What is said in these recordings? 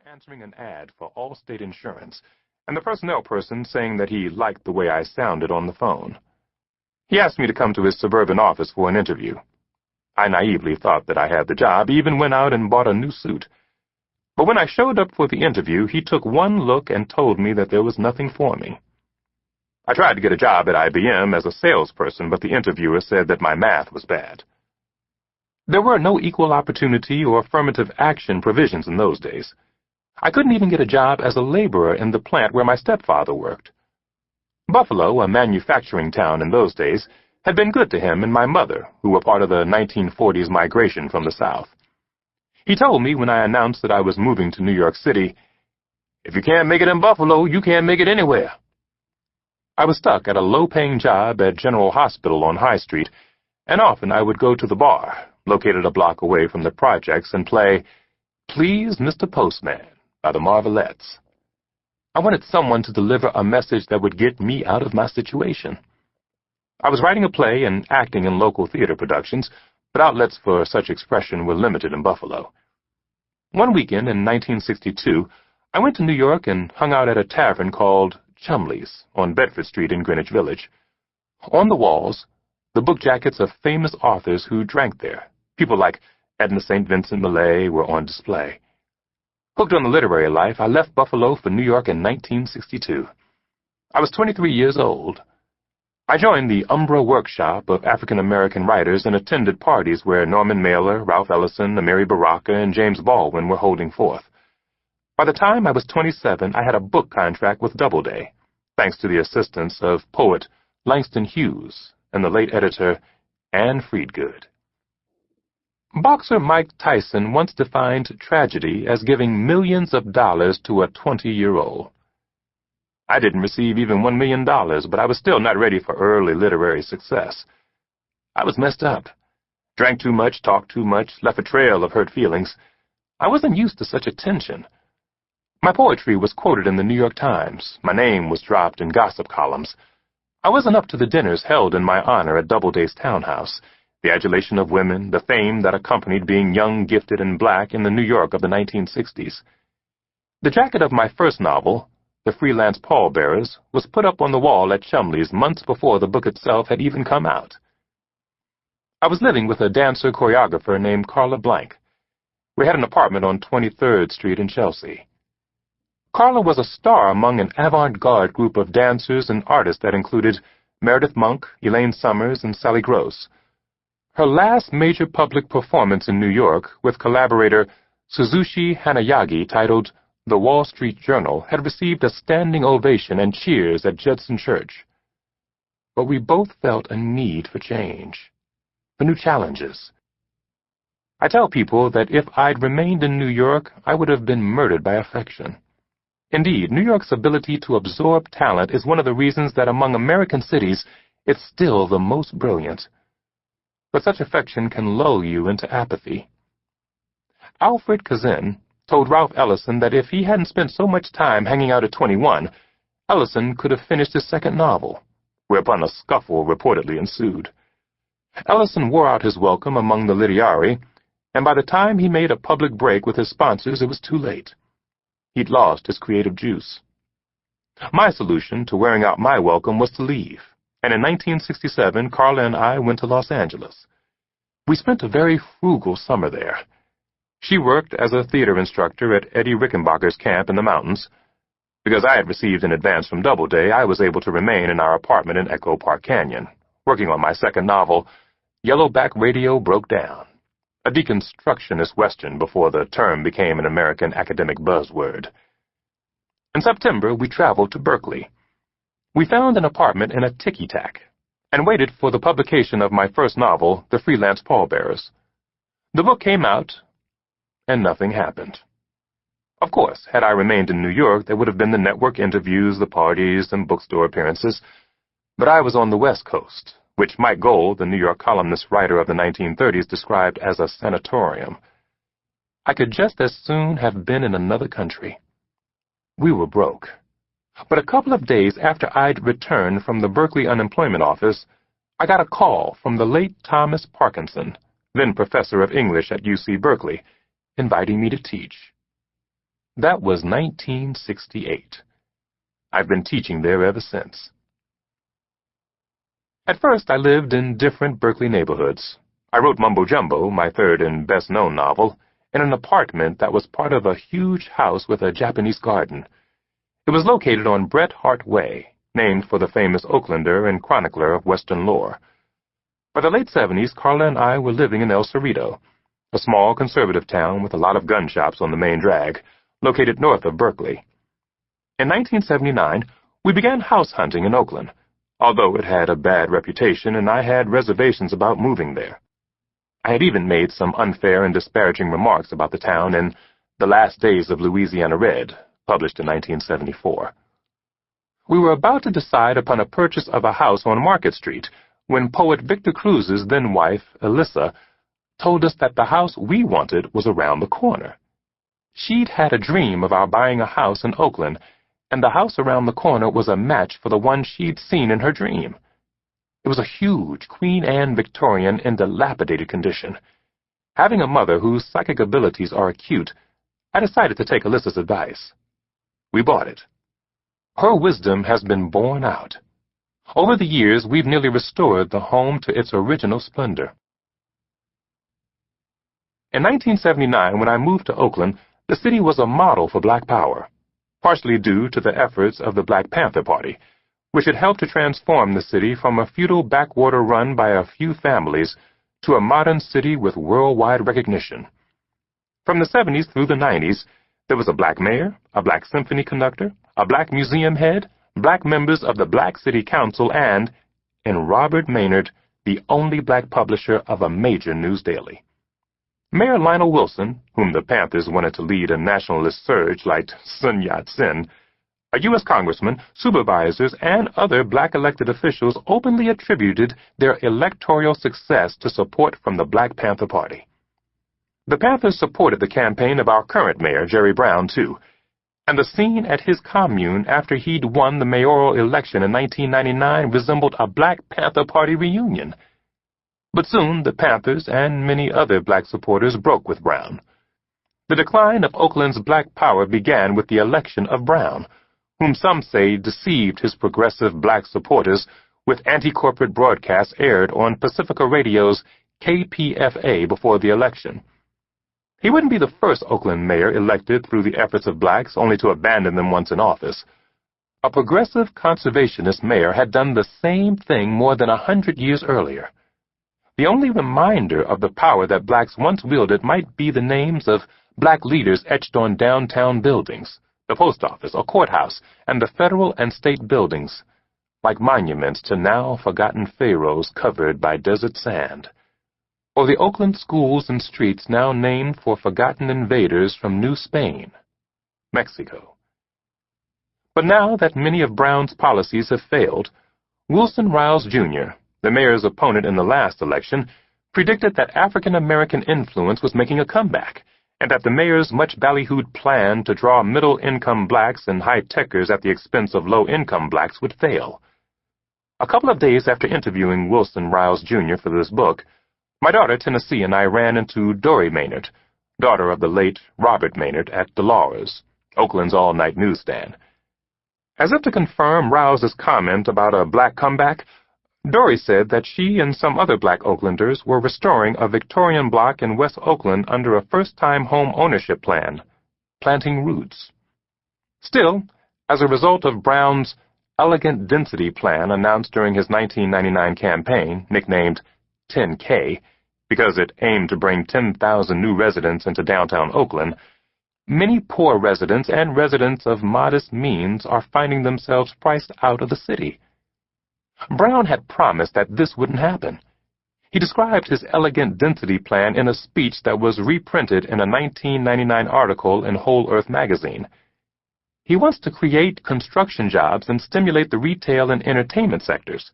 answering an ad for Allstate Insurance, and the personnel person saying that he liked the way I sounded on the phone. He asked me to come to his suburban office for an interview. I naively thought that I had the job, even went out and bought a new suit. But when I showed up for the interview, he took one look and told me that there was nothing for me. I tried to get a job at IBM as a salesperson, but the interviewer said that my math was bad. There were no equal opportunity or affirmative action provisions in those days. I couldn't even get a job as a laborer in the plant where my stepfather worked. Buffalo, a manufacturing town in those days, had been good to him and my mother, who were part of the 1940s migration from the South. He told me when I announced that I was moving to New York City, "If you can't make it in Buffalo, you can't make it anywhere." I was stuck at a low-paying job at General Hospital on High Street, and often I would go to the bar, located a block away from the projects, and play "Please, Mr. Postman" by the Marvelettes. I wanted someone to deliver a message that would get me out of my situation. I was writing a play and acting in local theater productions, but outlets for such expression were limited in Buffalo. One weekend in 1962, I went to New York and hung out at a tavern called Chumley's on Bedford Street in Greenwich Village. On the walls, the book jackets of famous authors who drank there. People like Edna St. Vincent Millay were on display. Hooked on the literary life, I left Buffalo for New York in 1962. I was 23 years old. I joined the Umbra Workshop of African-American writers and attended parties where Norman Mailer, Ralph Ellison, Amiri Baraka, and James Baldwin were holding forth. By the time I was 27, I had a book contract with Doubleday, thanks to the assistance of poet Langston Hughes and the late editor Anne Friedgood. Boxer Mike Tyson once defined tragedy as giving millions of dollars to a 20-year-old. I didn't receive even $1 million, but I was still not ready for early literary success. I was messed up. Drank too much, talked too much, left a trail of hurt feelings. I wasn't used to such attention. My poetry was quoted in the New York Times. My name was dropped in gossip columns. I wasn't up to the dinners held in my honor at Doubleday's townhouse, the adulation of women, the fame that accompanied being young, gifted, and black in the New York of the 1960s. The jacket of my first novel, The Freelance Pallbearers, was put up on the wall at Chumley's months before the book itself had even come out. I was living with a dancer-choreographer named Carla Blank. We had an apartment on 23rd Street in Chelsea. Carla was a star among an avant-garde group of dancers and artists that included Meredith Monk, Elaine Summers, and Sally Gross. Her last major public performance in New York with collaborator Suzushi Hanayagi, titled The Wall Street Journal, had received a standing ovation and cheers at Judson Church. But we both felt a need for change, for new challenges. I tell people that if I'd remained in New York, I would have been murdered by affection. Indeed, New York's ability to absorb talent is one of the reasons that among American cities, it's still the most brilliant. But such affection can lull you into apathy. Alfred Kazin told Ralph Ellison that if he hadn't spent so much time hanging out at 21, Ellison could have finished his second novel, whereupon a scuffle reportedly ensued. Ellison wore out his welcome among the literati, and by the time he made a public break with his sponsors, it was too late. He'd lost his creative juice. My solution to wearing out my welcome was to leave, and in 1967, Carla and I went to Los Angeles. We spent a very frugal summer there. She worked as a theater instructor at Eddie Rickenbacker's camp in the mountains. Because I had received an advance from Doubleday, I was able to remain in our apartment in Echo Park Canyon, working on my second novel, Yellowback Radio Broke Down, a deconstructionist Western before the term became an American academic buzzword. In September, we traveled to Berkeley. We found an apartment in a ticky-tack and waited for the publication of my first novel, The Freelance Pallbearers. The book came out, and nothing happened. Of course, had I remained in New York, there would have been the network interviews, the parties, and bookstore appearances. But I was on the West Coast, which Mike Gold, the New York columnist writer of the 1930s, described as a sanatorium. I could just as soon have been in another country. We were broke. But a couple of days after I'd returned from the Berkeley unemployment office, I got a call from the late Thomas Parkinson, then professor of English at UC Berkeley, inviting me to teach. That was 1968. I've been teaching there ever since. At first, I lived in different Berkeley neighborhoods. I wrote Mumbo Jumbo, my third and best-known novel, in an apartment that was part of a huge house with a Japanese garden. It was located on Bret Harte Way, named for the famous Oaklander and chronicler of Western lore. By the late 70s, Carla and I were living in El Cerrito, a small conservative town with a lot of gun shops on the main drag, located north of Berkeley. In 1979, we began house hunting in Oakland, although it had a bad reputation and I had reservations about moving there. I had even made some unfair and disparaging remarks about the town in The Last Days of Louisiana Red, published in 1974. We were about to decide upon a purchase of a house on Market Street when poet Victor Cruz's then-wife, Alyssa, told us that the house we wanted was around the corner. She'd had a dream of our buying a house in Oakland, and the house around the corner was a match for the one she'd seen in her dream. It was a huge Queen Anne Victorian in dilapidated condition. Having a mother whose psychic abilities are acute, I decided to take Alyssa's advice. We bought it. Her wisdom has been borne out. Over the years, we've nearly restored the home to its original splendor. In 1979, when I moved to Oakland, the city was a model for Black Power, partially due to the efforts of the Black Panther Party, which had helped to transform the city from a feudal backwater run by a few families to a modern city with worldwide recognition. From the 70s through the 90s, there was a black mayor, a black symphony conductor, a black museum head, black members of the Black City Council, and, in Robert Maynard, the only black publisher of a major news daily. Mayor Lionel Wilson, whom the Panthers wanted to lead a nationalist surge like Sun Yat-sen, a U.S. congressman, supervisors, and other black elected officials openly attributed their electoral success to support from the Black Panther Party. The Panthers supported the campaign of our current mayor, Jerry Brown, too, and the scene at his commune after he'd won the mayoral election in 1999 resembled a Black Panther Party reunion. But soon the Panthers and many other black supporters broke with Brown. The decline of Oakland's black power began with the election of Brown, whom some say deceived his progressive black supporters with anti-corporate broadcasts aired on Pacifica Radio's KPFA before the election. He wouldn't be the first Oakland mayor elected through the efforts of blacks only to abandon them once in office. A progressive conservationist mayor had done the same thing more than 100 years earlier. The only reminder of the power that blacks once wielded might be the names of black leaders etched on downtown buildings, the post office, a courthouse, and the federal and state buildings, like monuments to now forgotten pharaohs covered by desert sand, or the Oakland schools and streets now named for forgotten invaders from New Spain, Mexico. But now that many of Brown's policies have failed, Wilson Riles, Jr., the mayor's opponent in the last election, predicted that African-American influence was making a comeback, and that the mayor's much ballyhooed plan to draw middle-income blacks and high-techers at the expense of low-income blacks would fail. A couple of days after interviewing Wilson Riles, Jr. for this book, my daughter Tennessee and I ran into Dory Maynard, daughter of the late Robert Maynard, at Dolores, Oakland's all-night newsstand. As if to confirm Riles's comment about a black comeback, Dory said that she and some other black Oaklanders were restoring a Victorian block in West Oakland under a first-time home ownership plan, planting roots. Still, as a result of Brown's elegant density plan announced during his 1999 campaign, nicknamed 10K, because it aimed to bring 10,000 new residents into downtown Oakland, many poor residents and residents of modest means are finding themselves priced out of the city. Brown had promised that this wouldn't happen. He described his elegant density plan in a speech that was reprinted in a 1999 article in Whole Earth magazine. He wants to create construction jobs and stimulate the retail and entertainment sectors.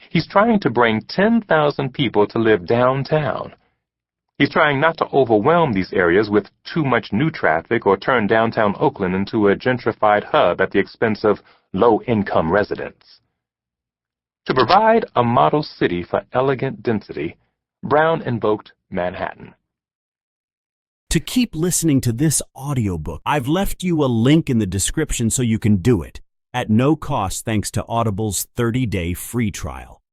He's trying to bring 10,000 people to live downtown. He's trying not to overwhelm these areas with too much new traffic or turn downtown Oakland into a gentrified hub at the expense of low-income residents. To provide a model city for elegant density, Brown invoked Manhattan. to keep listening to this audiobook. I've left you a link in the description so you can do it at no cost thanks to Audible's 30-day free trial.